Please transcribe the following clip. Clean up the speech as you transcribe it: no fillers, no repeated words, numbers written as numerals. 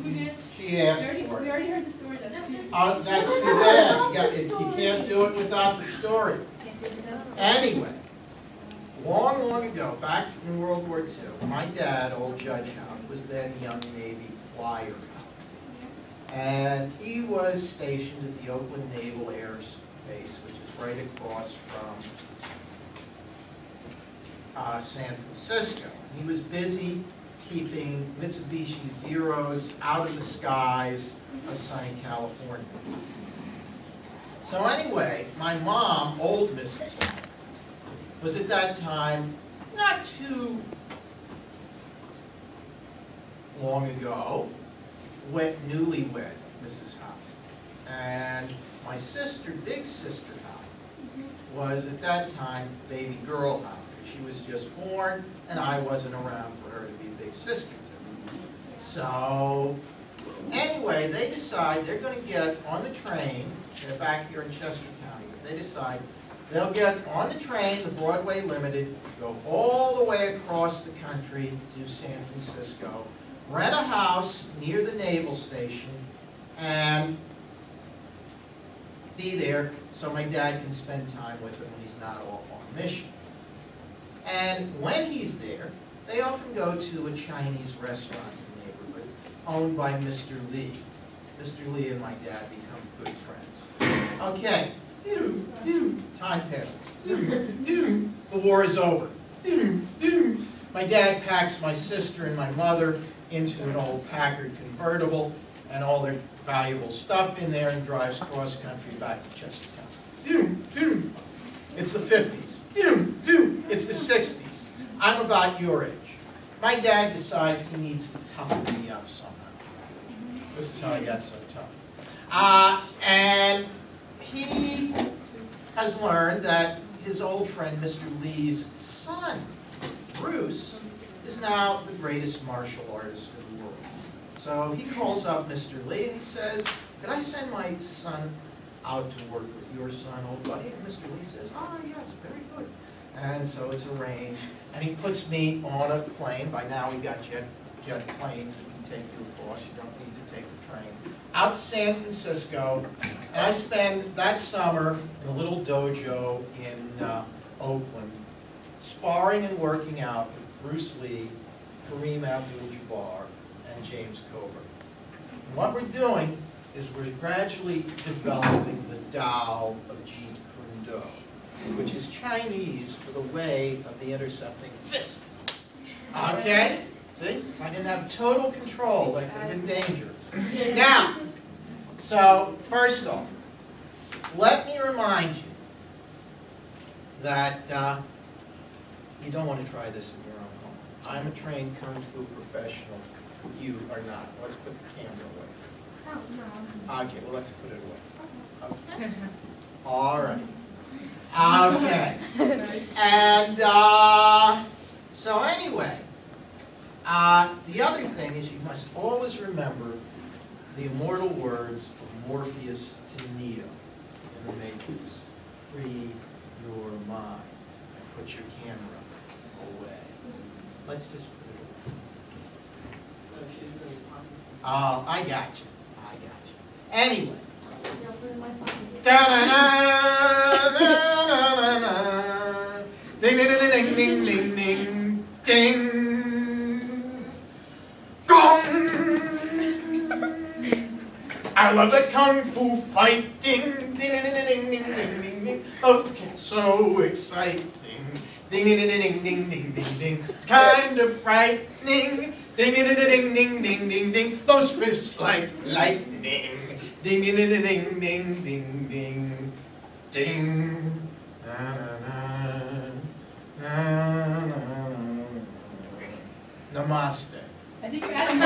fu dance? She asked for We it. already heard the story. That's too That's too bad. You can't do it without the story. Anyway, long ago, back in World War II, my dad, old Judge Hauck, was then young Navy flyer Hauck. And he was stationed at the Oakland Naval Air Base, which is right across from San Francisco. He was busy keeping Mitsubishi Zeros out of the skies of sunny California. So anyway, my mom, old Mrs. Hauck, was at that time not too long ago, newlywed Mrs. Hauck. And my sister, big sister Hauck, was at that time baby girl Hauck. She was just born, and I wasn't around for her to be big sister to. So anyway, they decide they're going to get on the train. They're back here in Chester County. They decide they'll get on the train, the Broadway Limited, go all the way across the country to San Francisco, rent a house near the naval station, and be there so my dad can spend time with him when he's not off on mission. And when he's there, they often go to a Chinese restaurant in the neighborhood owned by Mr. Lee. Mr. Lee and my dad become good friends. Okay, time passes. The war is over. My dad packs my sister and my mother into an old Packard convertible and all their valuable stuff in there and drives cross country back to Chester County. It's the 50s. It's the 60s. I'm about your age. My dad decides he needs to toughen me up somehow. This is how I got so tough. And he has learned that his old friend, Mr. Lee's son, Bruce, is now the greatest martial artist in the world. So he calls up Mr. Lee and he says, "Could I send my son out to work with your son, old buddy?" And Mr. Lee says, "Ah, yes, very good." And so it's arranged. And he puts me on a plane. By now we've got jet planes that can take you across. You don't need to take the train. Out to San Francisco. And I spend that summer in a little dojo in Oakland, sparring and working out with Bruce Lee, Kareem Abdul-Jabbar, and James Coburn. And what we're doing is we're gradually developing the Tao of Jeet Kune Do, which is Chinese for the way of the intercepting fist. Okay? See? If I didn't have total control, that could have been dangerous. Now, so first off, let me remind you that you don't want to try this in your own home. I'm a trained Kung Fu professional. You are not. Let's put the camera away. Okay, well, let's put it away. Okay. All right. Okay. And so anyway, the other thing is you must always remember the immortal words of Morpheus to Neo in The Matrix. Free your mind and put your camera away. Let's just put it away. Oh, I got you. Anyway. Ding, ding, ding, ding, ding, ding, ding. Gong! I love that kung fu fighting. Ding, ding, ding, ding, ding, ding, ding. Okay, so exciting. Ding, ding, ding, ding, ding, ding, ding, ding. It's kind of frightening. Ding, ding, ding, ding, ding, ding, ding, ding. Those fists like lightning. Ding, ding, ding, ding, ding, ding, ding, ding. Na, na, na, na, na, na. Namaste. I think you're asking